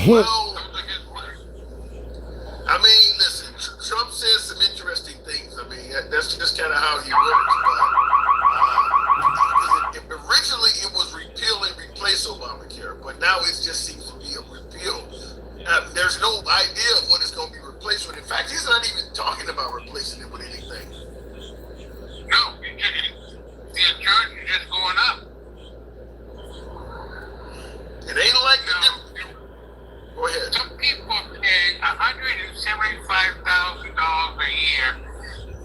Well, I mean, listen, Trump says some interesting things. I mean, that's just kind of how he works. But originally it was repeal and replace Obamacare, but now it just seems to be a repeal. There's no idea of what it's going to be replaced with. In fact, he's not even talking about replacing it with anything. No, the insurance is just going up. It ain't like the. Go ahead. Some people pay $175,000 a year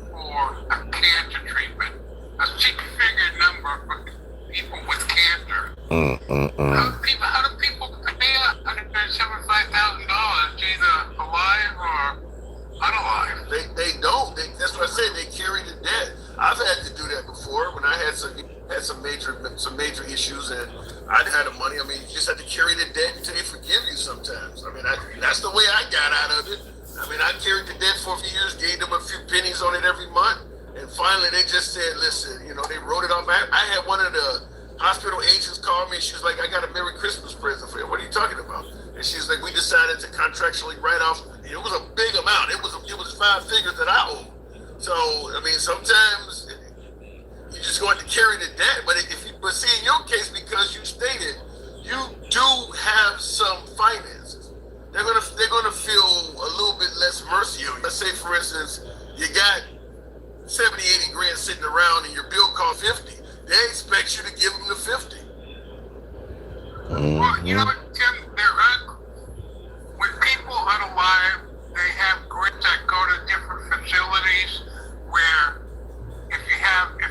for a cancer treatment. A six-figure number for people with cancer. How do people pay $175,000, either alive or unalive? They don't. That's what I said. They carry the debt. I've had to do that before when I had some major issues and I didn't have the money. I mean, you just have to carry the debt until they forgive you sometimes. I mean, that's the way I got out of it. I mean, I carried the debt for a few years, gave them a few pennies on it every month, and finally they just said, listen, they wrote it off. I had one of the hospital agents call me, and she was like, I got a Merry Christmas present for you. What are you talking about? And she's like, we decided to contractually write off. It was a big amount. It was 5 figures that I owed. So, I mean, sometimes you just going to carry the debt. But see, in your case, because you stated you do have some finances, they're gonna feel a little bit less mercy on you. Let's say, for instance, you got 70, 80 grand sitting around and your bill cost 50. They expect you to give them the 50. Well, you know what, Tim? When people are alive, they have grants that go to different facilities where if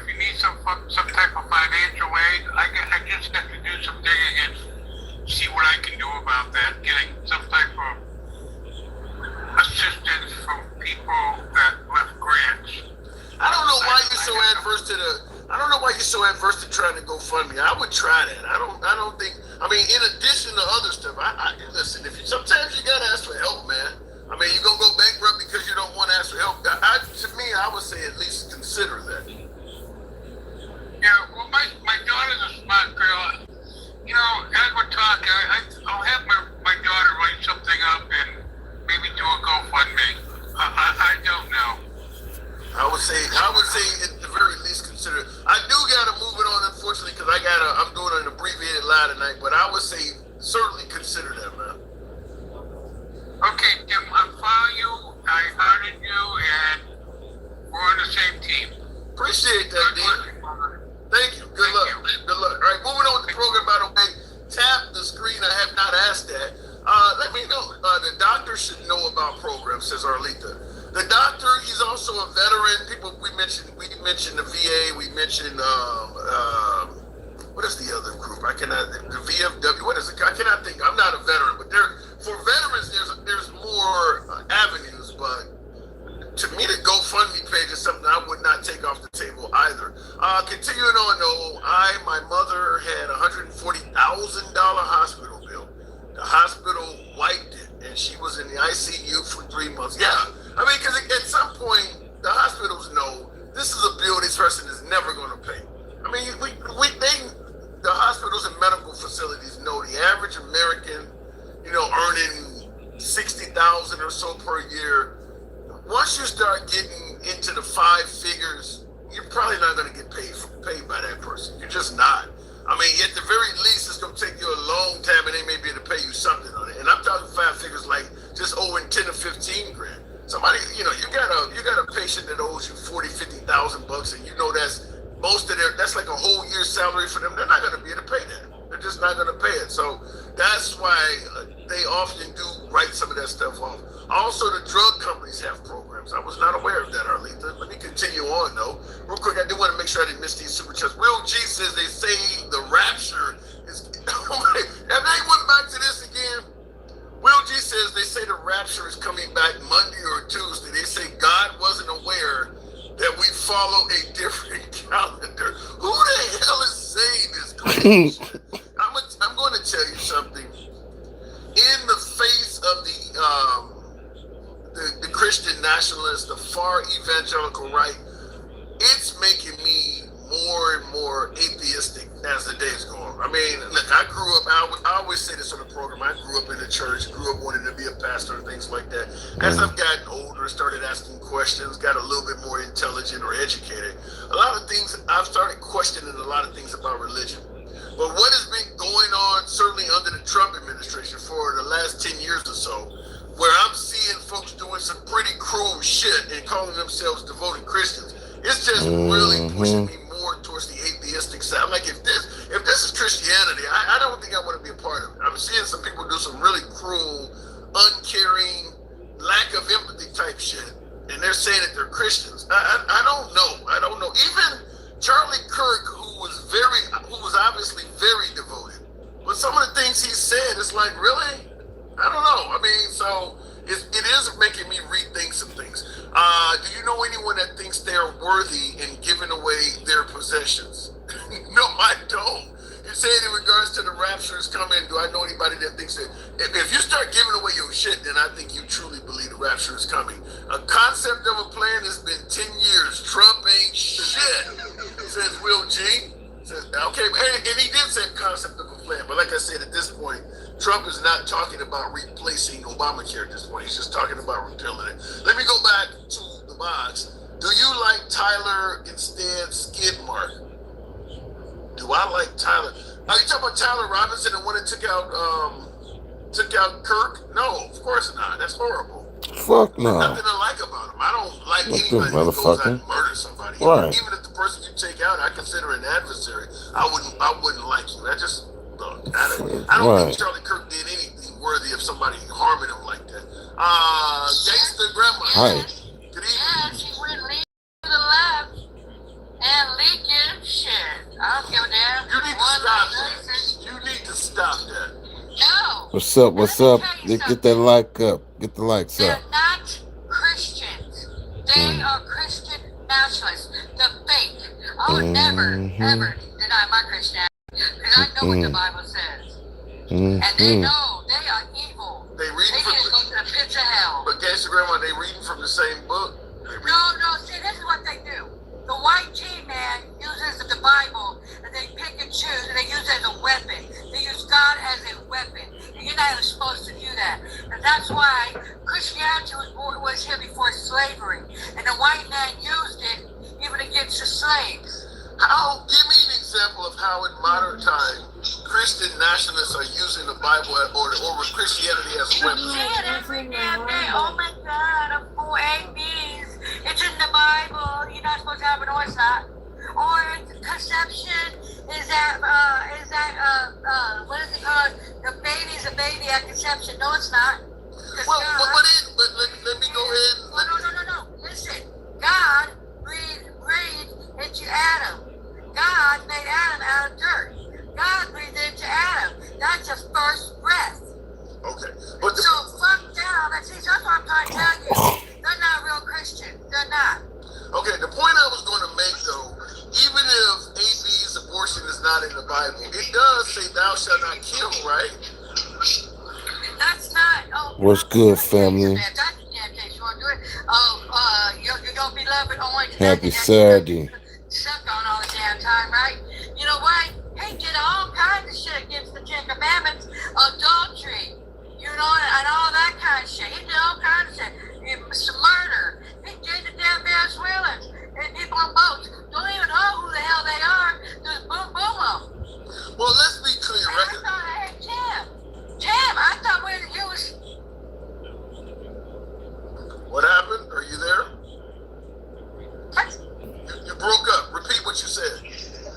you need some type of financial aid, I just have to do some digging and see what I can do about that, getting some type of assistance from people that left grants. I don't know why you're so adverse to trying to GoFundMe. I would try that. I don't think. I mean, in addition to other stuff, listen. Sometimes you gotta ask for help, man. I mean, you're gonna go bankrupt because you don't want to ask for help. To me, I would say at least consider that. Yeah, well, my daughter's a smart girl. As we're talking, I'll have my daughter write something up and maybe do a GoFundMe. I don't know. I would say at the very least consider. I do gotta move it on, unfortunately, because I'm doing an abbreviated lie tonight. But I would say certainly consider that, man. Okay, Tim, I'm following you. I heard you, and we're on the same team. Appreciate that, Dean. Thank you. Good luck. Good luck. All right, moving on with the program, by the way. Tap the screen. I have not asked that. Let me know. The doctor should know about programs, says Arlita. The doctor, he's also a veteran. We mentioned the VA. We mentioned what is the other group? The VFW. What is it? I cannot think. I'm not a veteran, but for veterans, there's more avenues. But to me, the GoFundMe page is something I would not take off the table either. Continuing on, though, my mother had $140,000 hospital bill. The hospital wiped it, and she was in the ICU for 3 months. Yeah, I mean, because at some point, the hospitals know this is a bill this person is never going to pay. I mean, the hospitals and medical facilities know the average American, earning $60,000 or so per year. Once you start getting into the 5 figures, you're probably not going to get paid by that person. You're just not. I mean, at the very least, it's going to take you a long time, and they may be able to pay you something on it. And I'm talking 5 figures like just owing 10 or 15 grand. Somebody, you got a patient that owes you $40,000-$50,000 bucks, and that's most of that's like a whole year's salary for them. They're not going to be able to pay that. They're just not going to pay it. So that's why they often do write some of that stuff off. Also, the drug companies have programs. I was not aware of that, Arlita. Let me continue on, though. Real quick, I do want to make sure I didn't miss these super chats. Will G says they say the rapture is... Have they went back to this again? Will G says they say the rapture is coming back Monday or Tuesday. They say God wasn't aware that we follow a different calendar. Who the hell is saying this? I'm going to tell you something. In the face of the Christian nationalists, the far evangelical right, it's making me more and more atheistic as a days go on. I mean, look, I grew up. I always say this on the program. I grew up in the church. Grew up wanting to be a pastor and things like that. As I've gotten older, started asking questions, got a little bit more intelligent or educated. A lot of things I've started questioning a lot of things about religion. But what has been going on, certainly under the Trump administration, for the last 10 years or so, where I'm seeing folks doing some pretty cruel shit and calling themselves devoted Christians, it's just really pushing me more towards the atheistic side. I'm like, if this is Christianity, I don't think I want to be a part of it. I'm seeing some people do some really cruel, uncaring, lack of empathy type shit, and they're saying that they're Christians. I don't know. I don't know. Even Charlie Kirk, who was obviously very devoted, but some of the things he said, it's like, really? I don't know. I mean, so it is making me rethink some things. Do you know anyone that thinks they're worthy in giving away their possessions? No, I don't. You say it in regards to the rapture is coming. Do I know anybody that thinks that if you start giving away your shit, then I think you truly believe the rapture is coming. A concept of a plan has been 10 years. Trump ain't shit, says Will G. Says, okay, and he did say concept of a plan, but like I said, at this point, Trump is not talking about replacing Obamacare at this point. He's just talking about repealing it. Let me go back to the box. Do you like Tyler instead Skidmark? Do I like Tyler? Are you talking about Tyler Robinson, the one that took out Kirk? No, of course not. That's horrible. Fuck no. Nothing to like about him. I don't like anybody that goes out and murders somebody. Right. Even if the person you take out, I consider an adversary, I wouldn't like you. I just look. I don't think Charlie Kirk did anything worthy of somebody harming him like that. Gangsta Grandma. Hi. Good evening. Yeah, she went leave to the left and leaking shit. I don't give a damn. You need to stop that. You need to stop that. No. What's up? What's up? Get that like up. Get the likes They're up. not Christians. They are Christian nationalists. The fake. I would never, ever deny my Christianity because I know what the Bible says. And they know they are evil. They They reading need from to go to the pits of hell. but Gangsta Grandma, they reading from the same book. No, see, this is what they do. The white G-man uses the Bible, and they pick and choose, and they use it as a weapon. They use God as a weapon. And you're not even supposed to do that. And that's why Christianity was here before slavery. And the white man used it even against the slaves. Give me an example of how in modern time Christian nationalists are using the Bible or Christianity as a weapon. You see it every damn day. Oh my God, I'm full ABs. It's in the Bible. You're not supposed to have it, or it's not. Or conception is that what is it called? The baby's a baby at conception. No, it's not. Well, but let me go ahead. No. Listen, God breathed into Adam. God made Adam out of dirt. God breathed into Adam. That's the first breath. Okay, So fuck down. That's what I'm trying to tell you. They're not real Christians. They're not. okay. The point I was going to make though, even if AB's abortion is not in the Bible, it does say "Thou shalt not kill," right? That's not. Oh, What's good, family? That's the damn case. You want to do it? Oh, you're gonna be loving orange. Happy Saturday. Suck on all the damn time, right? You know what? He did all kinds of shit against the Ten Commandments, adultery, you know, and all that kind of shit. He did all kinds of shit. Some murder. He did the damn Venezuelans and people on boats. Don't even know who the hell they are. Just boom, boom them. Well, let's be clear, And right? I thought, hey, Tim, I thought you was. What happened? Are you there? What? You broke up. Repeat what you said.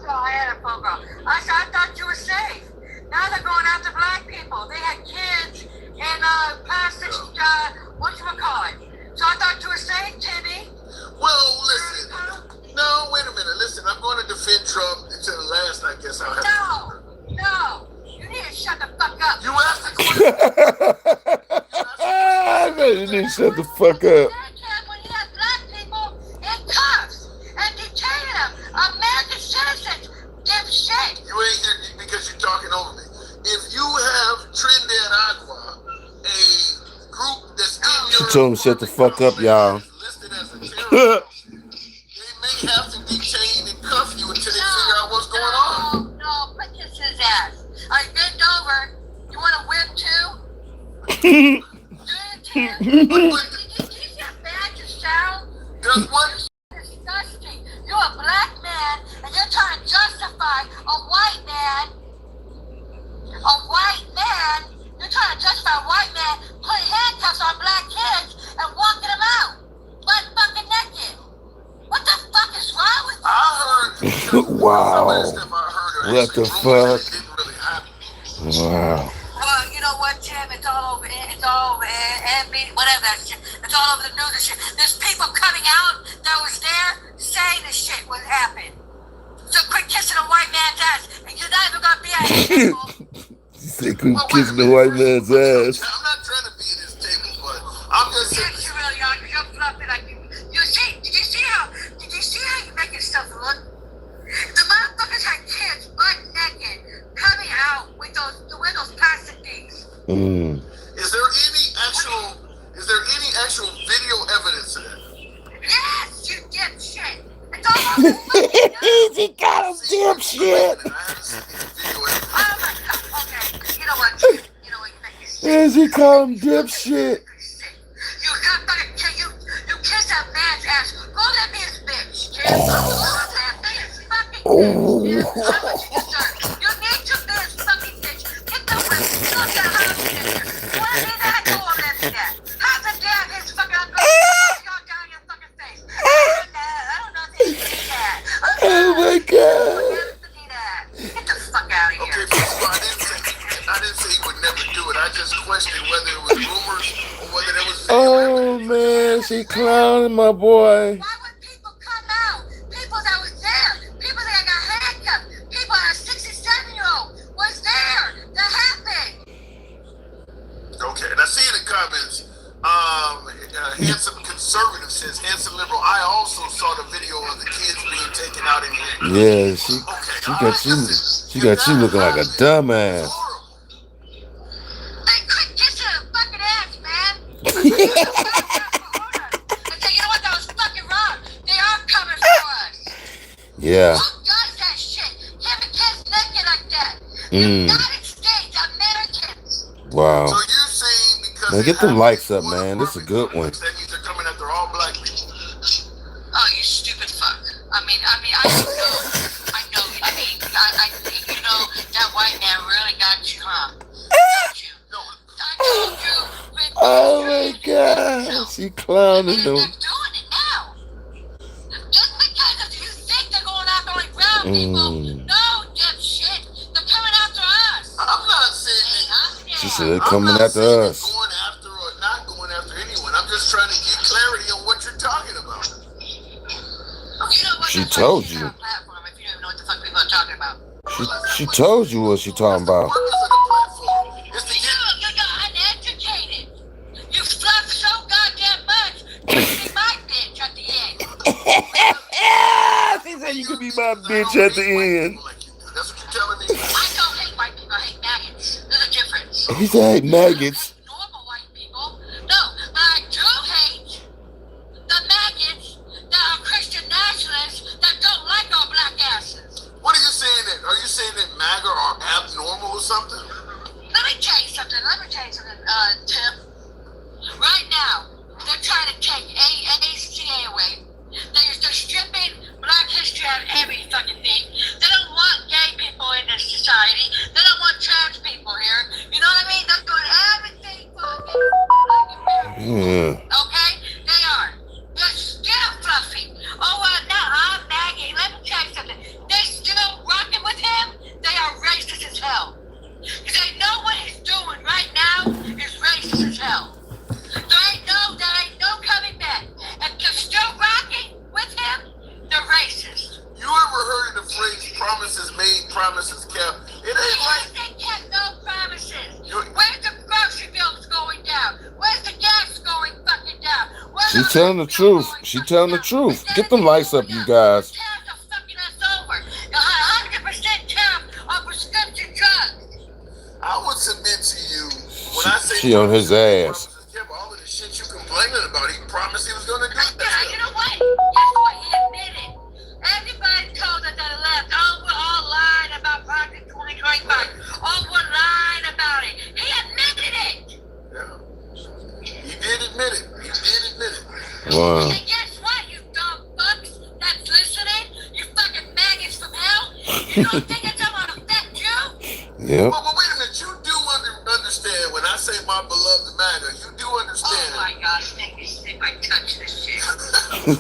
Oh, I had a phone call. I thought you were safe. Now they're going after black people. They had kids in plastic, whatchamacallit. So I thought you were safe, Timmy. Well, listen. No, wait a minute. Listen, I'm going to defend Trump until the last. I guess I'll have to. No. You need to shut the fuck up. You asked the question. You need to shut the fuck up. When you have black people in cuffs and detaining them, American citizens, dipshit. You ain't here because you're talking over me. If you have Trinidad Agua, a group that's in your She told him to shut the fuck up, y'all. listed as a terrorist, they may have to detain and cuff you until they figure out what's going on. No, put Does what? Disgusting. You're a black man and you're trying to justify a white man. You're trying to justify a white man putting handcuffs on black kids and walking them out. Butt fucking naked. What the fuck is wrong with you? I heard. Wow. Some of the stuff I heard are What the actually rumors fuck? that didn't really happen. Wow. Well, you know what, Tim? It's all over. It's all over. And whatever that shit. It's all over the news and shit. There's people coming out that was there saying this shit would happen. So quit kissing a white man's ass, and you're not even gonna be at his table. She said, quit kissing the white man's ass. I'm not trying to be at this table, but I'm just saying. Yes, you really are. You're fluffy like you. Did you see how you making stuff look? The motherfuckers had kids butt naked coming out with those plastic things. Is there any actual video evidence of that? Yes, you dipshit. It's all over the fucking news. She got him dipshit. I haven't seen any video evidence. Oh my god. Okay. You know what, Tim? You know what? You make me sick. Yeah, she called him dipshit. You got fucking kid. You kiss that man's ass. Go let me his bitch, Tim. That bitch fucking Oh. bitch. You need to be his fucking bitch. Get the whip. Go to the hospital. Why did I go and let me that? How's the damn his fucking uncle? Go down your fucking face. I don't know if they see that. Oh my god. Get the fuck out of Okay, here. first of all, I didn't say he would never do it. I just questioned whether it was rumors or whether there was video Oh man, she clowning my boy. Why would people come out? People that was there. People that got handcuffed. People that 67-year-old was there. That happened. Okay, and I see in the comments, handsome conservative says, handsome liberal, I also saw the video of the kids being taken out in here. Yeah, she got you looking like a dumbass. They quit kissing her fucking ass, man. I said, you know what? That was fucking wrong. They are coming for us. Yeah. Who does that shit? Having kids naked like that? United States, Americans. Wow. So you're saying because Man, get they them have likes one up, man. This is a good one. that means they're coming after all black people. Oh, you stupid fuck. I mean, I know. You know, that white man really got you, huh? Got you. No, I told you. Oh my god. She clowning They're them. doing it now. Just because if you think they're going after only brown people, no, dipshit. They're coming after us. I'm not saying that. She said they're I'm coming not after saying us. they're going after or not going after anyone. I'm just trying to get clarity on what you're talking about. You know what? She That's why told she's you. on a platform if you don't even know what the fuck people are talking about. She told you what she talking about. Purpose of the platform is to get. You're uneducated. You fluff so goddamn much. You can be my bitch at the end. She said you could be my bitch at the end. That's what you're telling me. I don't hate white people. I hate maggots. There's a difference. He said maggots. Normal white people. No, but I do hate the maggots that are Christian nationalists that don't like our black asses. What are you saying? Are you saying that MAGA are abnormal or something? Let me tell you something, Tim. Right now, they're trying to take ACA away. They're stripping black history out of every fucking thing. They don't want gay people in this society. They don't want trans people here. You know what I mean? They're doing everything fucking black Americans. Okay? They are. They're still fluffy. Oh, now I'm nagging. Let me tell you something. They're still rocking with him. They are racist as hell. Because they know what he's doing right now is racist as hell. There ain't no coming back. And they're still rocking with him, they're racist. You ever heard of the phrase promises made, promises kept? It ain't like. They kept no promises. Where's the grocery bills going down? Where's the gas going fucking down? She telling the truth. She telling the truth. Get them lights up, you guys. Tariffs are fucking us over. 100% tariff on prescription drugs. I would submit to you when I say She on his ass. promises kept, all of the shit you complaining about, he promised he was going to do Yeah, that. you know what? Guess what? He admitted. Everybody told us that it left. Oh, we're all lying about Project 2025. Oh, we're lying about it. He admitted it. Yeah. Wow. And guess what, you dumb fucks that's listening? You fucking maggots from hell? You don't think it's gonna affect you? Yep. Well, wait a minute. You do understand when I say my beloved MAGA. You do understand. Oh my gosh, make me sick. I touch this shit.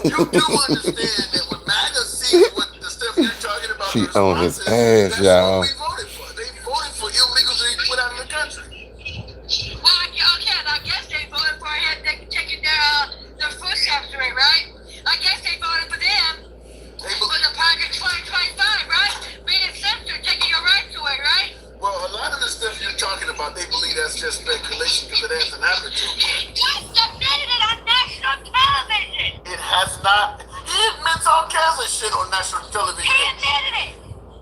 You do understand that when MAGA sees what the stuff you're talking about, She the on his responses, ass, that's y'all. what we voted for. They voted for illegals to be put out of the country. Well, okay, I guess they voted for him taking their food stamps away, right? I guess they voted for them for the Project 2025, right? Being censored, taking your rights away, right? Well, a lot of the stuff you're talking about, they believe that's just speculation because it hasn't happened to them. He just admitted it on national television. It has not. He admits all kinds of shit on national television. He admitted it.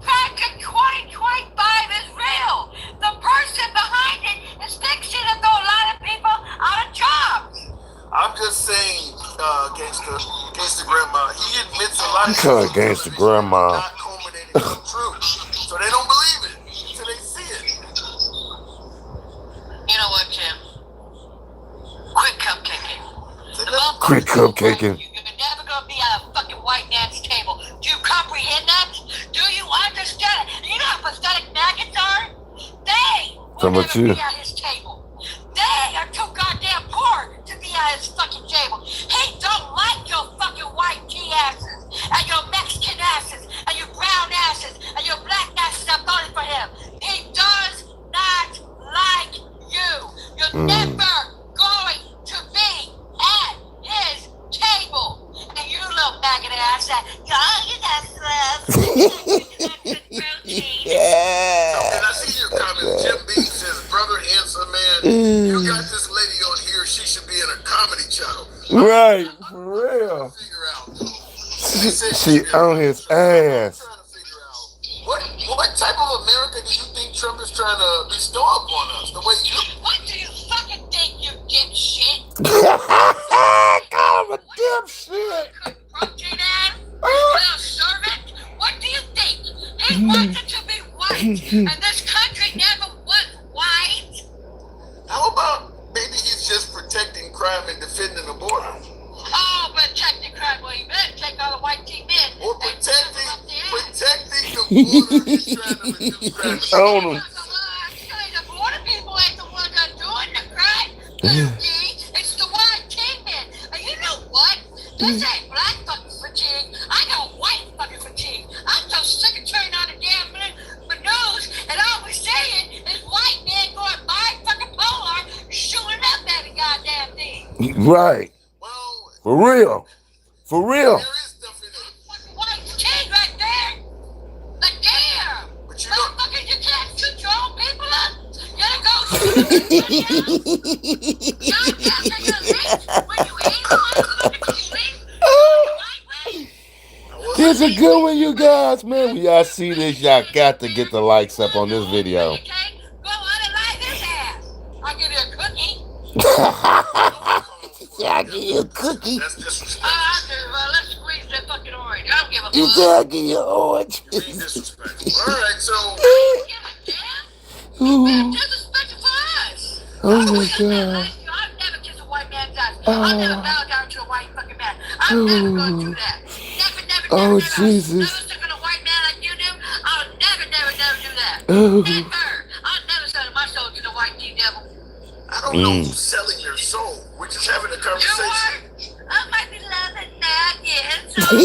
Project 2025 is real. The person behind it is fixing to throw a lot of people out of jobs. I'm just saying, gangster grandma. He admits a lot of Kinda shit on gangster television grandma. not culminated in the truth. So they don't believe it until they see it. You know what, Jim? Quit cupcaking. Quit cupcaking. You're never gonna be at a fucking white man's table. Do you comprehend that? Do you understand? You know how pathetic maggots are? They will How about never you? be at his table. They are too goddamn poor to be at his fucking table. He don't like your fucking white tea asses, and your Mexican asses, and your brown asses, and your black asses that voted for him. He does not like you. You're never going to be at his table. And you little maggot ass that, you got Yeah. And I see your comments. Jim B says, brother, handsome man, you got this lady on here. She should be in a comedy channel. Right, for real. Figure out. She on his ass. Trying to figure out what type of America do you think Trump is trying to bestow upon us? The way you. What do you fucking think, you dipshit? I'm a dipshit. Protein ass? Little servant? What do you think? He wanted to be white, and this country never was white. How about maybe he's just protecting crime and defending the border? Oh, protecting crime, well, you better take all the white team in. Or and put them up the ass. protecting the border is trying to reduce crime. Own him. The border people ain't the ones that are doing the crime. It's the white team men. And you know what? This ain't black fucking fatigue. I got white fucking fatigue. I'm so sick of turning on the damn news, and all we're seeing is white men going by fucking polar, shooting up every goddamn thing. Right. Well, For real. For real. there is stuff in it. Fucking white team right there. Like damn. But you know, Motherfuckers, you can't shoot your own people up. You gotta go shoot them. Y'all can't take a leak when you eat motherfucking leak. This is a good one, you guys, man. When y'all see this, y'all got to get the likes up on this video. Okay? Go on and light his ass. I'll give you a cookie. Y'all give you a cookie. that's disrespectful. Let's squeeze that fucking orange. I don't give a You fuck. gotta give you orange. Being disrespectful. All right, so I don't give a damn. You've been disrespectful for us. Oh my I'll god. never kiss a white man's ass. I'll never bow down to a white fucking man. I'm never gonna do that. Never, Jesus. Never sit with a white man like you do. I'll never do that. Oh. Never. I'll never sell my soul to the white devil. I don't know who's selling their soul. We're just having a You conversation. are? I might be loving that, yeah. So I'm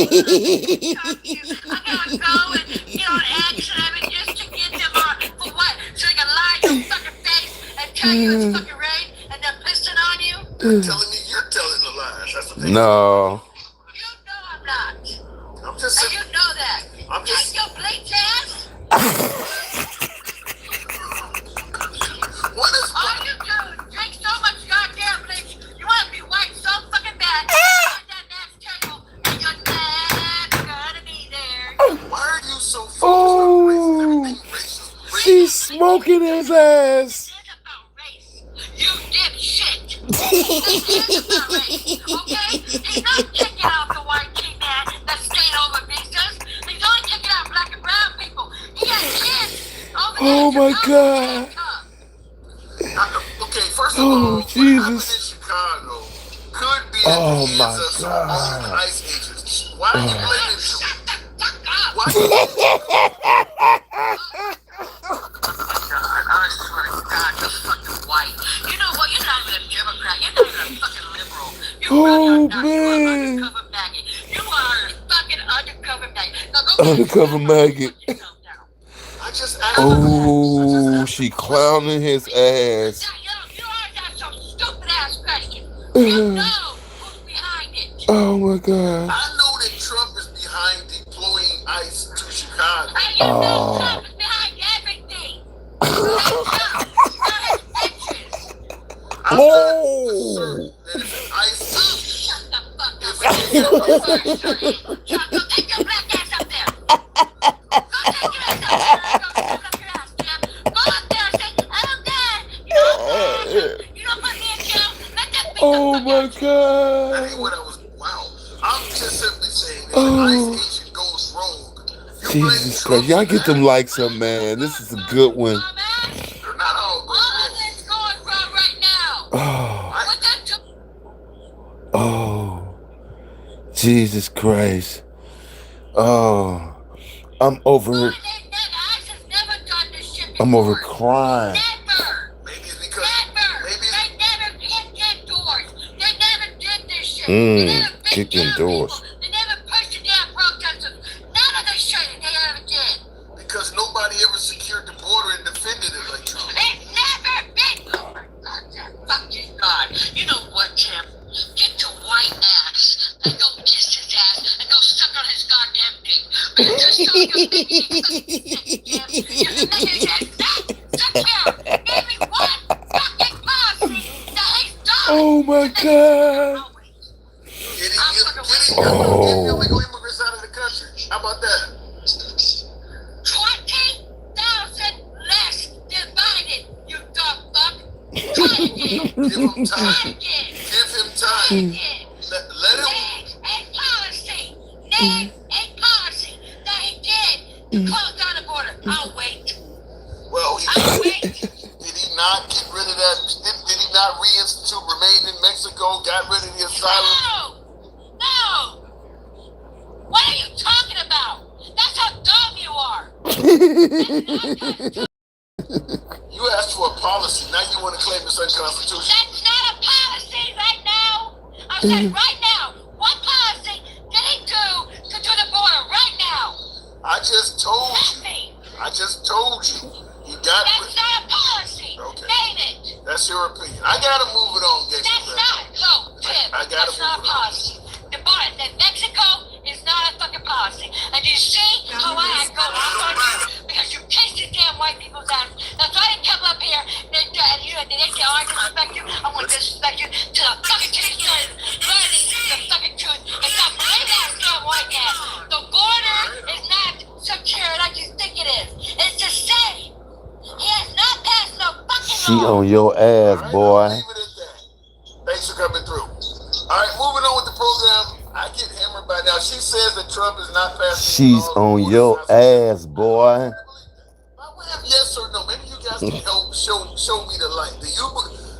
gonna go and get on action just to get them on for what? So they can lie in your fucking face and tell you it's fucking rain and they're pissing on you? You're telling me you're telling the lies. That's the thing. No. You know I'm not. I'm just And you saying. know that. I'm just- Your bleach ass? What is All you do is drink so much goddamn bleach. You want to be white so fucking bad. On that man's table, and you're never gonna be there. Why are you so focused Oh. on race? Everything racist. She's smoking his ass. This is about race. You dipshit. This is about race, okay? He's not kicking out the white tea man that's staying over visas. He's only kicking out black and brown people. He got kids over there. Oh my Chicago, God. Okay, first of Oh, all, what happened in Jesus. Chicago could be Oh hands my of some old God. ICE agents. Why are you blaming Shut Trump? the fuck up! Why? I swear to God, you're fucking white. You know what? You're not even a Democrat. You're not even a fucking liberal. You really are Oh not. You are man. undercover maggot. You are a fucking undercover maggot. Now go Undercover maggot. yourself down. I just asked her. Oh, she clowning his ass. You always ask some stupid ass question. You know who's behind it. Oh my God. I know that Trump is behind deploying ICE to Chicago. And you know Trump is behind everything. Trump. I'm not certain that if an ICE Shut the fuck up. Chuck, go take your black ass up there. Go take your ass up there. Go take your ass, Jim. Go up there and say, I'm dead. You don't, you don't put me in jail. Let them beat Oh the fuck my out of you. That God. ain't what I was. Wow. I'm just simply saying if an ICE agent goes rogue, you blame Jesus Trump Christ. Y'all for get that. them likes up, man. This is a good one. They're not all All going of rogue. this going wrong right now. Oh. What that do? Oh. Jesus Christ. Oh. I'm over it. ICE has never done this shit I'm over before. crying. Never. Maybe it's because Never. maybe They never kicked in doors. They never did this shit. They never beat Kicked in down doors. people. They never pushed the damn protesters. None of the shit they ever did. because nobody ever secured the border and defended it like Trump. It's never been. Oh my God, that fucking God. You know what, Tim? Get your white ass and go kiss his ass and go suck on his goddamn dick. Because you're so Tim. You're the nigga that secure every one fucking policy that he's done. Oh my God. Getting Oh. illegal immigrants out of the country. How about that? 20,000 less divided, you dumb fuck. Try again. Give him Try time. again. Give him Try time. again. Let him. Name a policy. Name a policy that he did to close down the border. I'll wait. Well, I'll wait. did he not get rid of that? Did he not reinstitute remain in Mexico? Got rid of the asylum? No. No. What are you talking about? That's how dumb you are. You asked for a policy. Now you want to claim it's unconstitutional. That's not a policy right now. I said right now. What policy did he do to the border right now? I just told Tell you. me. I just told you. You got That's not a policy. Okay. Name it. That's your opinion. I gotta move it on, That's gangster. not. No, Tim. I gotta That's not a move it on. policy. The border, that Mexico is not a fucking policy. And you see how I go off on you because you kissed the damn white people's ass. That's why they come up here and they say, oh, I disrespect you. I want to disrespect you to the fucking truth started learning the fucking truth and stop blaming that damn white ass. The border is not secure like you think it is. It's just safe. He has not passed no fucking She law. on your ass, All right, boy. I'll leave it at that. Thanks for coming through. All right, moving on with the program. I get hammered by now. She says that Trump is not passing She's laws. on your ass, boy. By way of yes or no, maybe you guys can help show me the light.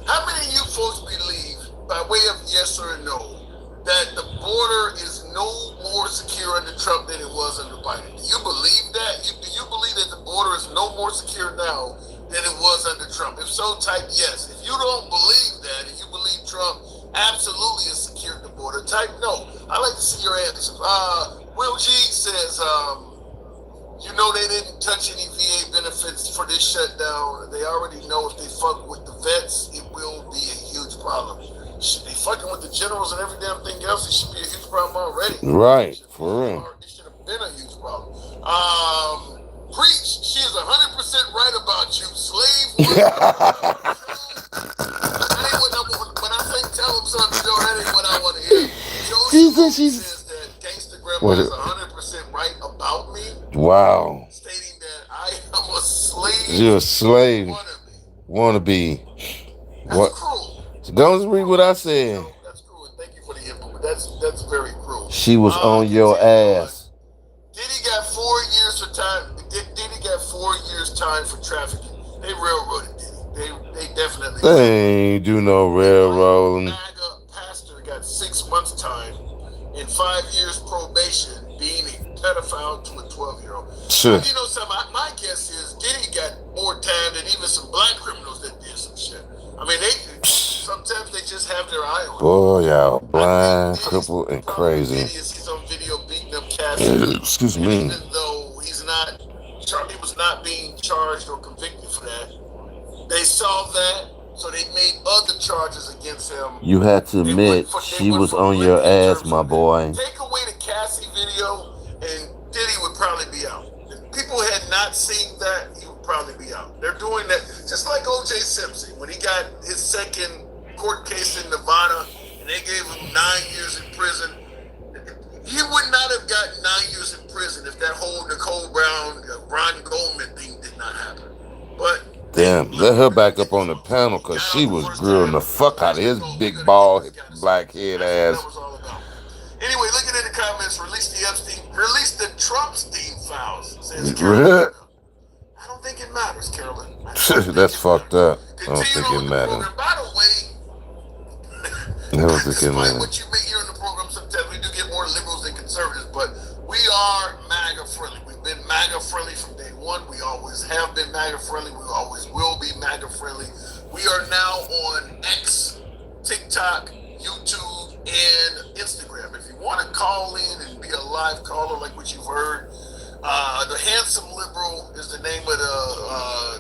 How many of you folks believe, by way of yes or no, that the border is no more secure under Trump than it was under Biden? Do you believe that? Do you believe that the border is no more secure now than it was under Trump? If so, type yes. If you don't believe that, if you believe Trump absolutely has secured the border, type no. I'd like to see your answer. Will G says, you know they didn't touch any VA benefits for this shutdown. They already know if they fuck with the vets, it will be a huge problem. Should be fucking with the generals and every damn thing else. It should be a huge problem already. Right, for real. It should have been a huge problem. Preach. She is 100% right about you. Slave worker. That ain't what I want. When I say tell him something, Joe, that ain't what I want to hear. She Joe said says that Gangsta Grandma is 100% right about me, Wow. stating that I am a slave. You're a slave. Wannabe. Wanna be. That's What? cruel. Don't read what I said. No, that's cruel. Thank you for the input, but that's very cruel. She was on your ass. Diddy got 4 years for time. Diddy got 4 years time for trafficking. They railroaded Diddy. They definitely. They ain't do no railroading. MAGA pastor got 6 5 years probation being a pedophile to a 12-year-old. Sure. You know something? My guess is Diddy got more time than even some black criminals that did some shit. I mean, sometimes they just have their eye on. Boy, y'all blind, crippled, and crazy. He's on video beating up Cassie. Excuse and me. Even though Charlie was not being charged or convicted for that, they saw that, so they made other charges against him. You had to admit she was on your ass, my boy. Take away the Cassie video, and Diddy would probably be out. If people had not seen that, he would probably be out. They're doing that just like O.J. Simpson when he got his second court case in Nevada, and they gave him 9 years in prison. He would not have gotten 9 years in prison if that whole Nicole Brown, Ron Goldman thing did not happen. But damn, let her back up on the panel because she was grilling the fuck out of his big bald black head ass. Anyway, looking at the comments, release the Trumpstein files. Says Carolyn. I don't think it matters, Carolyn. That's fucked up. I don't think it matters. By the way, I don't think it matters. What you may hear in the program, sometimes we do get more liberals than conservatives, but we are MAGA friendly. We've been MAGA friendly from day one. We always have been MAGA friendly. We always will be MAGA friendly. We are now on X, TikTok, YouTube, and Instagram. If you want to call in and be a live caller like what you've heard, the Handsome Liberal is the name of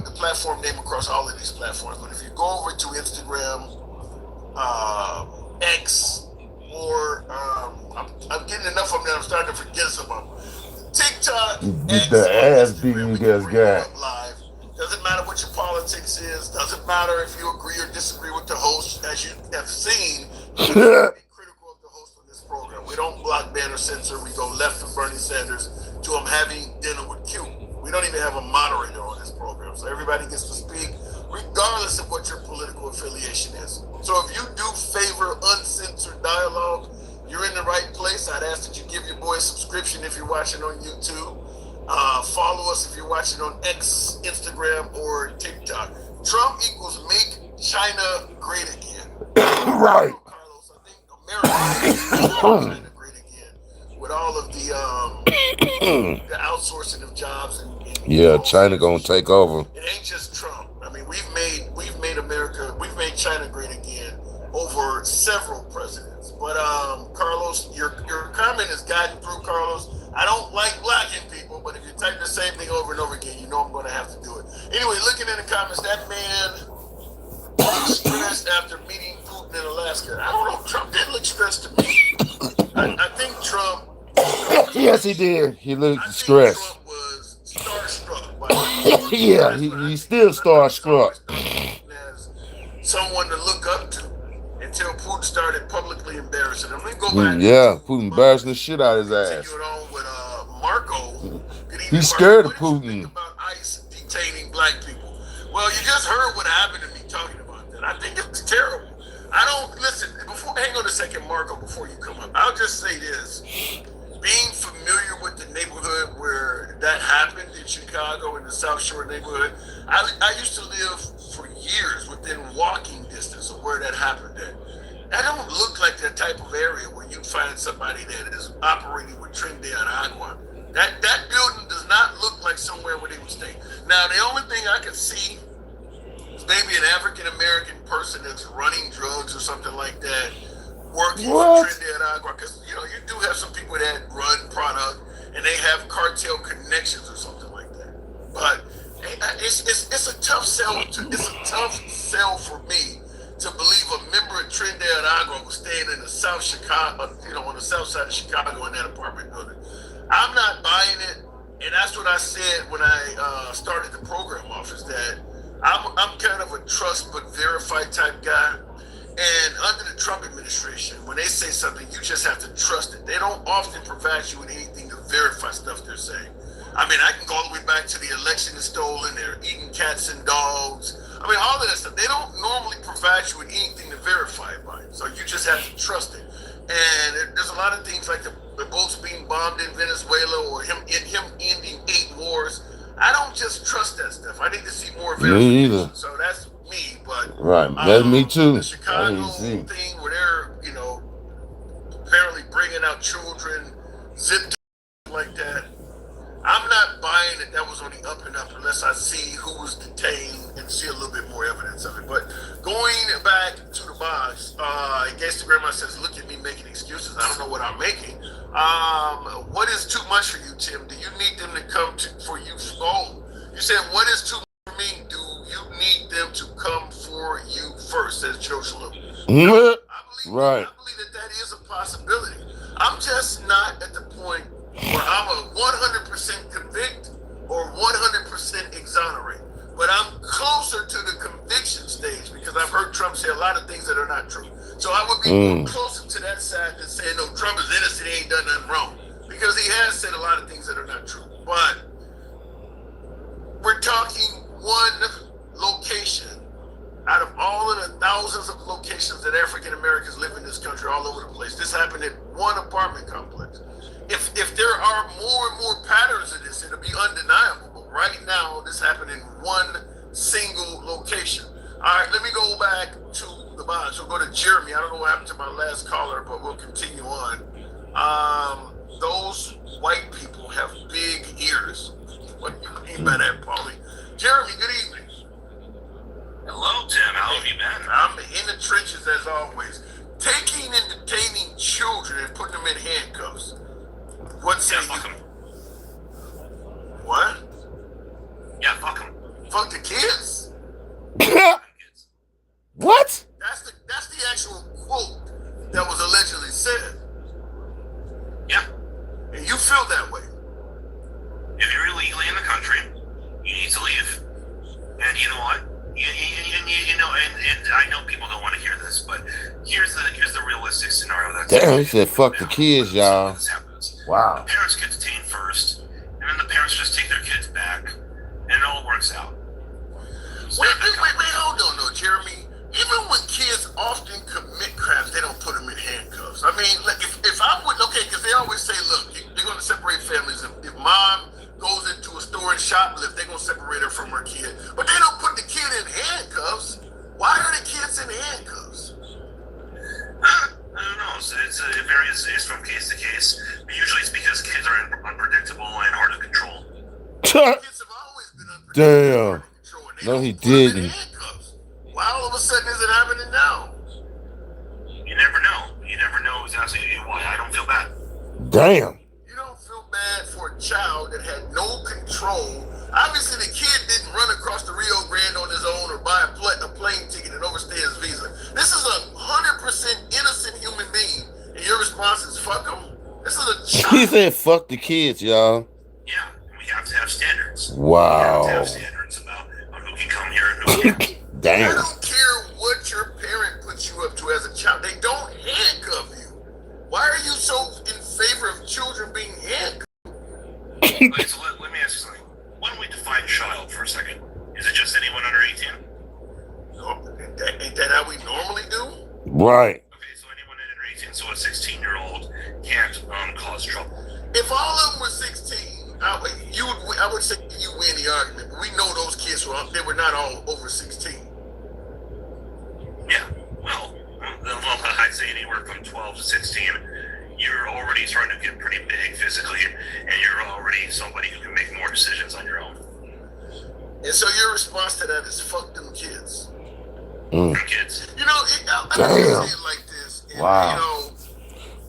the platform name across all of these platforms. But if you go over to Instagram, X, or I'm getting enough of them that I'm starting to forget some of them. TikTok, Get the ass beating you guys got. Live. Doesn't matter what your politics is. Doesn't matter if you agree or disagree with the host. As you have seen, we be critical of the host on this program. We don't block, ban, or censor. We go left from Bernie Sanders to him having dinner with Q. We don't even have a moderator on this program, so everybody gets to speak regardless of what your political affiliation is. So if you do favor uncensored dialogue, you're in the right place. I'd ask that you give your boy a subscription if you're watching on YouTube. Follow us if you're watching on X, Instagram, or TikTok. Trump equals make China great again. Right. Carlos, I think America is China great again with all of the outsourcing of jobs and yeah, China gonna take over. It ain't just Trump. I mean, we've made China great again over several presidents. But Carlos, your comment has gotten through, Carlos. I don't like blacking people, but if you type the same thing over and over again, you know I'm going to have to do it. Anyway, looking at the comments, that man looks stressed after meeting Putin in Alaska. I don't know. Trump did look stressed to me. I think Trump. Yes, he did. He looked stressed. Trump was starstruck by yeah, he's still starstruck. As someone to look up to until Putin started publicly embarrassing him. Let me go back. Yeah, Putin embarrassing the shit out of his ass. Continuing on with Marco. He's scared of What did you Putin. think about ICE detaining black people? Well, you just heard what happened to me talking about that. I think it's terrible. I don't listen. Hang on a second, Marco. Before you come up, I'll just say this: being familiar with the neighborhood where that happened in Chicago, in the South Shore neighborhood, I used to live for years within walking distance of where that happened at. That don't look like the type of area where you find somebody that is operating with Trinidad Agua. That building does not look like somewhere where they would stay. Now, the only thing I could see is maybe an African-American person that's running drugs or something like that, working for Trinidad Agua, because, you know, you do have some people that run product and they have cartel connections or something like that. But it's a tough sell. It's a tough sell for me to believe a member of Trinidad Agua was staying in the South Chicago, on the south side of Chicago in that apartment building. I'm not buying it, and that's what I said when I started the program off, is that I'm kind of a trust but verify type guy. And under the Trump administration, when they say something, you just have to trust it. They don't often provide you with anything to verify stuff they're saying. I mean, I can go all the way back to the election is stolen, they're eating cats and dogs. I mean, all of that stuff. They don't normally provide you with anything to verify it by. So you just have to trust it. And there's a lot of things like the boats being bombed in Venezuela or him ending 8 wars. I don't just trust that stuff. I need to see more verification. Me either. So that's me, but that's me too. The Chicago thing where they're, apparently bringing out children, zipped like that. I'm not buying that that was on the up and up unless I see who was detained and see a little bit more evidence of it. But going back to the box, Gangsta Grandma says, look at me making excuses. I don't know what I'm making. What is too much for you, Tim? Do you need them to come for you? Oh, you said, what is too much for me? Do you need them to come for you first, says Joe Shalom. Right. I believe that that is a possibility. I'm just not at the point where I'm a 100% convict or 100% exonerate. But I'm closer to the conviction stage because I've heard Trump say a lot of things that are not true. So I would be more closer to that side than saying, no, Trump is innocent, he ain't done nothing wrong. Because he has said a lot of things that are not true. But we're talking one location out of all of the thousands of locations that African Americans live in this country all over the place. This happened in one apartment complex. If there are more and more patterns of this, it'll be undeniable. But right now, this happened in one single location. All right, let me go back to the box. We'll go to Jeremy. I don't know what happened to my last caller, but we'll continue on. Those white people have big ears. What do you mean by that, Paulie? Jeremy, good evening. Hello, Tim. How have you been? I'm in the trenches as always. Taking and detaining children and putting them in handcuffs. What's Yeah, that? fuck them. What? Yeah, fuck them. Fuck the kids? What? That's the actual quote that was allegedly said. Yeah. And you feel that way. If you're illegally in the country, you need to leave. And you know what? You know, and I know people don't want to hear this, but here's the realistic scenario. Damn, he said fuck the kids, y'all. This happens. Wow. The parents get detained first, and then the parents just take their kids back, and it all works out. Wait, hold on, no, Jeremy. Even when kids often commit crimes, they don't put them in handcuffs. I mean, like if I would, okay, because they always say, look, they're going to separate families. If mom goes into a store and shoplift, they're going to separate her from her kid. But they don't put the kid in handcuffs. Why are the kids in handcuffs? I don't know. So it varies from case to case. But usually it's because kids are unpredictable and hard to control. Kids have always been unpredictable. Damn. And control, and they No, don't he put them in didn't. handcuffs. Why all of a sudden is it happening now? You never know. You never know exactly why. I don't feel bad. Damn. You don't feel bad for a child that had no control. Obviously, the kid didn't run across the Rio Grande on his own or buy a plane ticket and overstay his visa. This is a 100% innocent human being, and your response is fuck him. This is a child. He said fuck the kids, y'all. Yeah, and we have to have standards. Wow. We have to have standards about who can come here and who can't. I Damn. don't care what your parent puts you up to as a child. They don't handcuff you. Why are you so in favor of children being handcuffed? Okay, so let me ask you something. Why don't we define child for a second? Is it just anyone under 18? No, ain't that how we normally do? Right. Okay, so anyone under 18, so a 16-year-old can't cause trouble. If all of them were 16, I would say you win the argument. But we know those kids they were not all over 16. Yeah, well, I'd say anywhere from 12 to 16, you're already starting to get pretty big physically, and you're already somebody who can make more decisions on your own. And so your response to that is fuck them kids. Kids. You know, I Damn. say it like this. And, Wow. You know,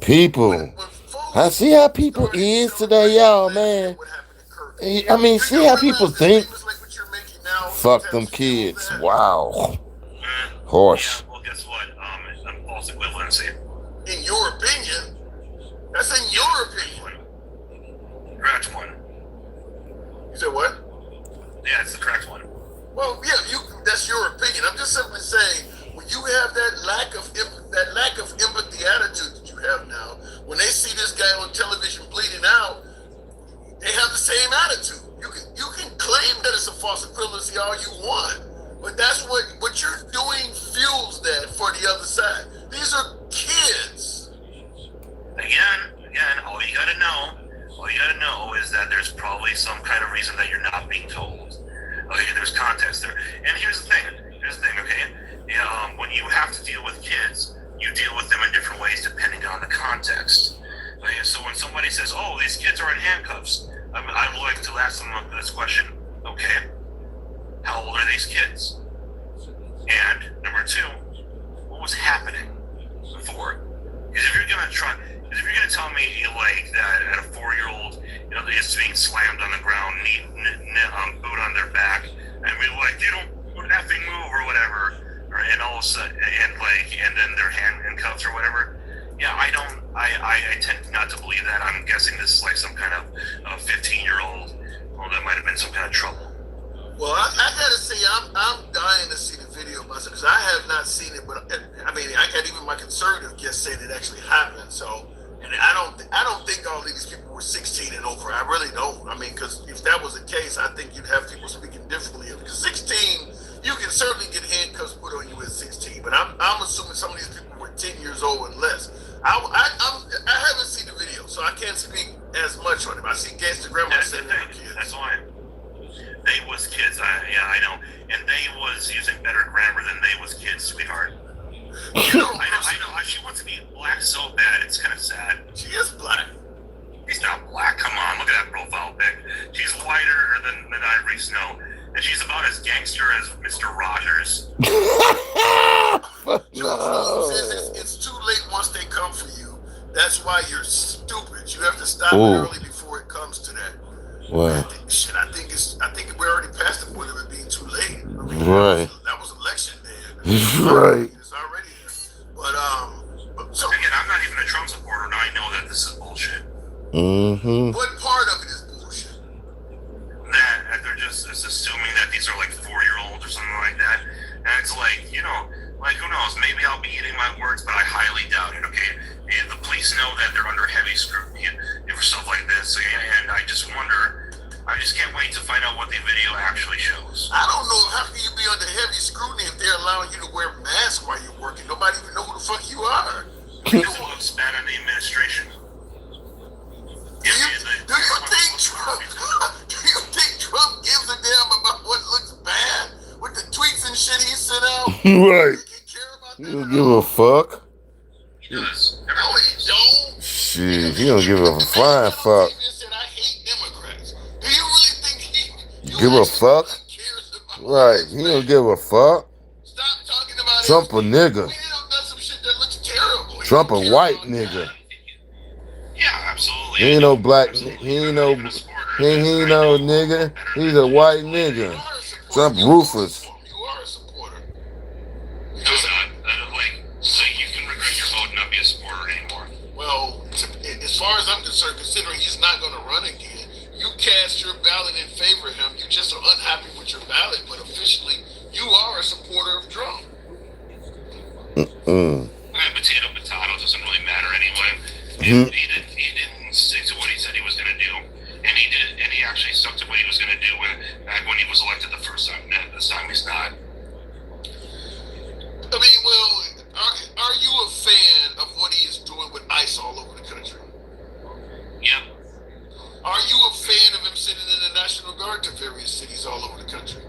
People. when folks I see how people is today, y'all, man. what happened to Kirk. I mean, see how people think. Statements like what you're making now Fuck them sometimes fuel kids. that. Wow. Horse. Yeah, well, guess what? False equivalency. In your opinion, that's in your opinion. Correct one. You said what? Yeah, it's the correct one. Well, yeah, that's your opinion. I'm just simply saying, when you have that lack of empathy attitude that you have now, when they see this guy on television bleeding out, they have the same attitude. You can claim that it's a false equivalency all you want, but that's what you're doing fuels that for the other side. These are kids. Again, all you gotta know is that there's probably some kind of reason that you're not being told. Okay, there's context there. And here's the thing, okay? Yeah, when you have to deal with kids, you deal with them in different ways depending on the context. So when somebody says, "Oh, these kids are in handcuffs," I would like to ask them this question. Okay, how old are these kids? And number two, what was happening before? Because if you're gonna tell me like that at a 4-year-old, is being slammed on the ground, boot on their back, and be like, "You don't effing move" or whatever, and all of a sudden, and then their handcuffs or whatever. Yeah, I tend not to believe that. I'm guessing this is like some kind of 15-year-old, or that might have been some kind of trouble. Well, I gotta say, I'm dying to see the video myself because I have not seen it. But I mean, I got even my conservative guest saying it actually happened. So, and I don't think all of these people were 16 and over. I really don't. I mean, because if that was the case, I think you'd have people speaking differently. Because 16, you can certainly get handcuffs put on you at 16. But I'm assuming some of these people were 10 years old and less. I haven't seen the video, so I can't speak as much on it. I see Gangsta Grandma saying that kids. That's why. They was kids, I know. And they was using better grammar than they was kids, sweetheart. I know. She wants to be black so bad, it's kind of sad. She is black. She's not black, come on, look at that profile pic. She's whiter than Ivory Snow. And she's about as gangster as Mr. Rogers. Joe says it's too late once they come for you. That's why you're stupid. You have to stop it early before it comes to that. Wow. I think we're already past the point of it being too late. I mean, Right. That was election day. Right. It's already there. But so Again, I'm not even a Trump supporter, and I know that this is bullshit. Mm-hmm. what part of it is bullshit? That they're just assuming that these are like 4-year-olds or something like that. And it's like, like who knows? Maybe I'll be eating my words, but I highly doubt it, okay? And the police know that they're under heavy scrutiny for stuff like this. And I just can't wait to find out what the video actually shows. I don't know. How can you be under heavy scrutiny if they're allowing you to wear masks while you're working? Nobody even know who the fuck you are. Because it looks bad on the administration. Do you think Trump gives a damn about what looks bad with the tweets and shit he sent out? Right. He care about He that? don't give a fuck. He does. No, he don't. Shit, he don't give a flying fuck. He said, I hate Democrats. Do you really think he Give a fuck? cares about Right, he don't give a fuck. Stop talking about Trump a nigga. We done done some shit that looks terrible. He Trump don't a care white about nigga. Yeah, absolutely. He ain't no black. Absolutely. He ain't I'm no. not even a supporter. He ain't no nigga. He's a white nigga. You are a supporter. Trump You ruthless. You are a supporter. No, not. So you can regret your vote and not be a supporter anymore. Well, as far as I'm concerned, considering he's not going to run again, you cast your ballot in favor of him. You just are unhappy with your ballot, but officially, you are a supporter of Trump. Potato doesn't really matter anyway. He didn't stick to what he said he was going to do, and he actually stuck to what he was going to do back when he was elected the first time. This time he's not. I mean, well, are you a fan of what he is doing with ICE all over the country? Yep. Are you a fan of him sending in the National Guard to various cities all over the country?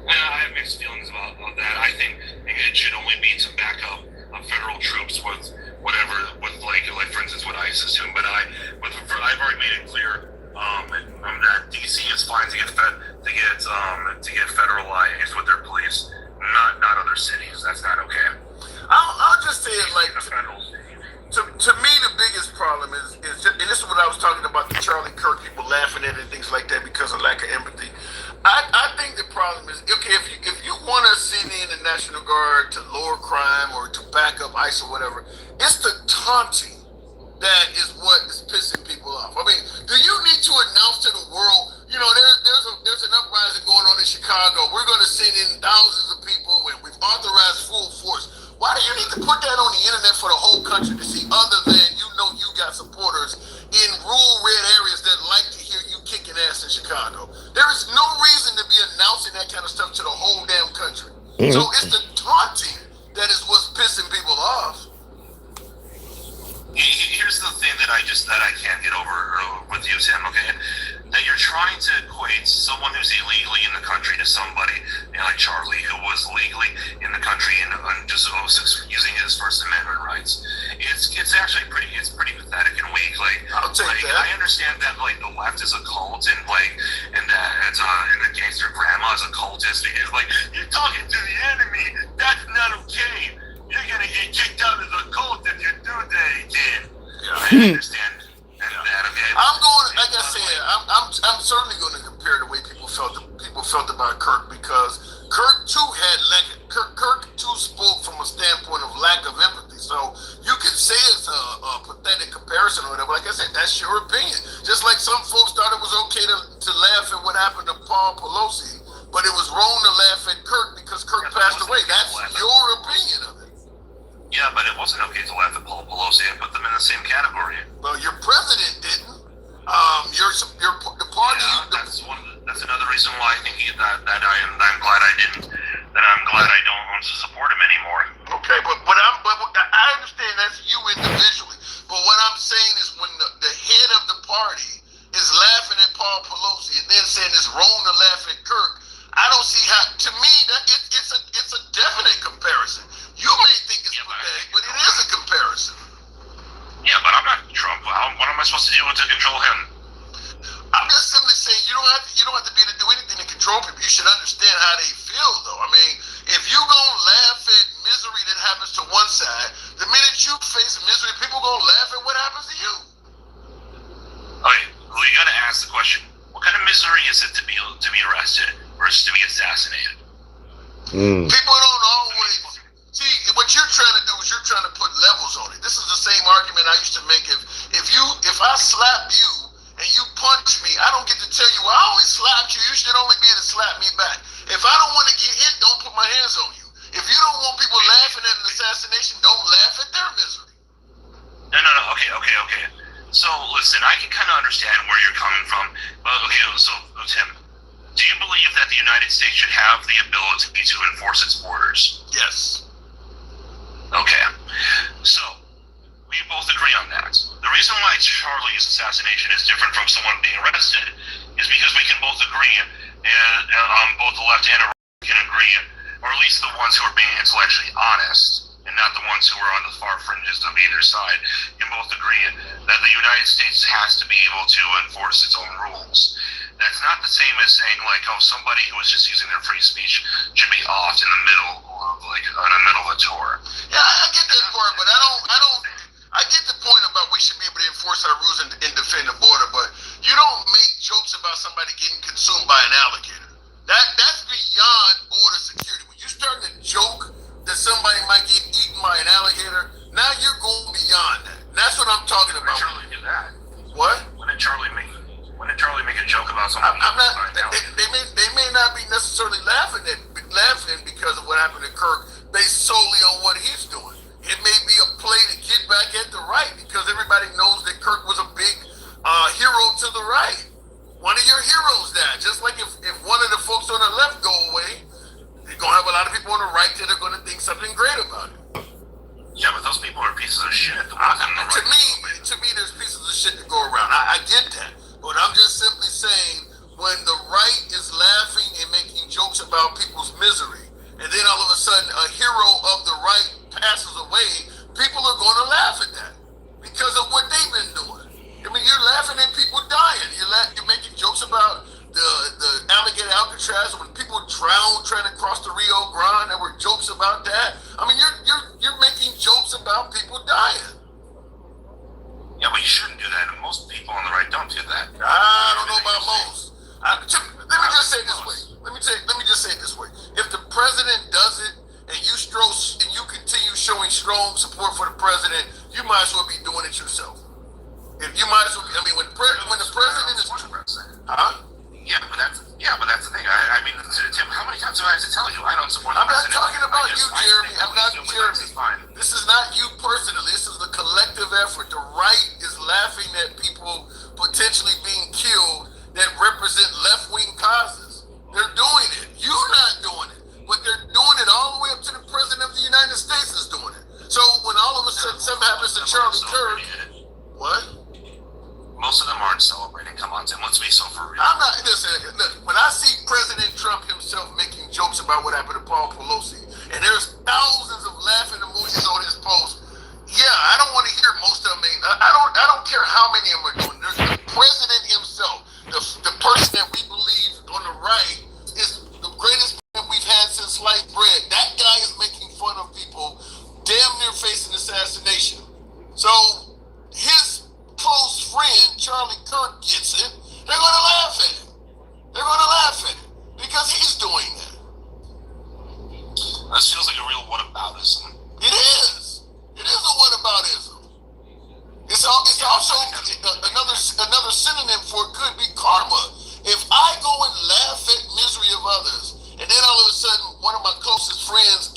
I have mixed feelings about that. I think it should only be to back up federal troops with whatever, like for instance, what ICE is doing. But I've already made it clear that DC is fine to get federalized with their police, not other cities. That's not okay. I'll just say it like The federal city. to me, the biggest problem is just, and this is what I was talking about, the Charlie Kirk people laughing at it and things like that because of lack of empathy. I think the problem is, okay, if you want to send in the National Guard to lower crime or to back up ICE or whatever, it's the taunting that is what is pissing people off. I mean, do you need to announce to the world, there's an uprising going on in Chicago. We're going to send in thousands of people and we've authorized full force. Why do you need to put that on the internet for the whole country to see, other than you got supporters in rural red areas that like to hear you kicking ass in Chicago? There is no reason to be announcing that kind of stuff to the whole damn country. So it's the taunting that is what's pissing people off. Here's the thing that I can't get over with you, Sam. Okay, that you're trying to equate someone who's illegally in the country to somebody like Charlie, who was legally in the country and just using his First Amendment rights. it's actually pretty pathetic and weak. Like, I'll take like that. I understand that like the left is a cult and that it's and the gangster grandma is a cultist because like you're talking to the enemy. That's not okay. You're gonna get kicked out of the cult if you do that again. I understand that. Okay. I'm going. Like I said, I'm certainly going to compare the way people felt about Kirk because Kirk too had Kirk too spoke from a standpoint of lack of empathy. So you could say it's a pathetic comparison or whatever. Like I said, that's your opinion. Just like some folks thought it was okay to laugh at what happened to Paul Pelosi, but it was wrong to laugh at Kirk because Kirk passed away. That's your opinion of it. Yeah, but it wasn't okay to laugh at Paul Pelosi and put them in the same category. Well, your president didn't. The party. Yeah, that's another reason why I think I'm glad I didn't. That I'm glad I don't want to support him anymore. Okay, but I understand that's you individually. But what I'm saying is when the head of the party is laughing at Paul Pelosi and then saying it's wrong to laugh at Kirk, I don't see how. To me, that it's a definite comparison. You may think it's pathetic, but it is a comparison. Yeah, but I'm not Trump. What am I supposed to do to control him? I'm just simply saying you don't have to be able to do anything to control people. You should understand how they feel, though. I mean, if you gonna laugh at misery that happens to one side, the minute you face misery, people gonna laugh at what happens to you. Okay, well, you gotta ask the question: what kind of misery is it to be arrested versus to be assassinated? People don't always see what you're trying to do is you're trying to put levels on it. This is the same argument I used to make. If I slap you and you punch me, I don't get to tell you, well, I always slapped you. You should only be able to slap me back. If I don't want to get hit, don't put my hands on you. If you don't want people laughing at an assassination, don't laugh at their misery. No. Okay. So, listen, I can kind of understand where you're coming from. But, okay, so, Tim, do you believe that the United States should have the ability to enforce its borders? Yes. Okay. So, we both agree on that. The reason why Charlie's assassination is different from someone being arrested is because we can both agree, and both the left and the right can agree, or at least the ones who are being intellectually honest, and not the ones who are on the far fringes of either side, can both agree that the United States has to be able to enforce its own rules. That's not the same as saying, like, oh, somebody who is just using their free speech should be off in the middle of a tour. Yeah, I get that part, but I get the point about we should be able to enforce our rules and defend the border, but you don't make jokes about somebody getting consumed by an alligator. That's beyond border security. When you start to joke that somebody might get eaten by an alligator, now you're going beyond that. And that's what I'm talking about. When did Charlie do that? What? When did Charlie make a joke about something? I'm not. They may not be necessarily laughing because of what happened to Kirk, based solely on what he's doing. It may be a play to get back at the right because everybody knows that Kirk was a big hero to the right. One of your heroes died. Just like if one of the folks on the left go away, you're gonna have a lot of people on the right that are gonna think something great about it. Yeah, but those people are pieces of shit. To me, there's pieces of shit to go around. I get that, but I'm just simply saying when the right is laughing and making jokes about people's misery, and then all of a sudden a hero of the right passes away, people are going to laugh at that because of what they've been doing. I mean, you're laughing at people dying. You're making jokes about the alligator Alcatraz when people drown trying to cross the Rio Grande. There were jokes about that. I mean, you're making jokes about people dying. Yeah, but you shouldn't do that. And most people on the right don't do that. I don't know about most. Let me just say it this way. Let me just say it this way. If the president does it and you continue showing strong support for the president, you might as well be doing it yourself. If you might as well, I mean, when the president is, huh? Yeah, but that's the thing. I mean, Tim, how many times do I have to tell you I don't support the I'm not president? talking about you, Jeremy. I'm not Jeremy. Fine. This is not you personally. This is the collective effort. The right is laughing at people potentially being killed that represent left-wing causes. They're doing it. You're not doing it. But they're doing it all the way up to the president of the United States is doing it. So when all of a sudden something happens to Charlie Kirk, what? Most of them aren't celebrating. Come on, Tim. Let's be so for real. I'm not. Listen, when I see President Trump himself making jokes about what happened to Paul Pelosi, and there's thousands of laughing emojis on his post, yeah, I don't want bread. That guy is making fun of people damn near facing assassination. So his close friend, Charlie Kirk, gets it. They're going to laugh at it. They're going to laugh at it because he's doing that. This feels like a real whataboutism. It is. It is a whataboutism. It's also another synonym for it could be karma. If I go and laugh at misery of others, and then all of a sudden one of my closest friends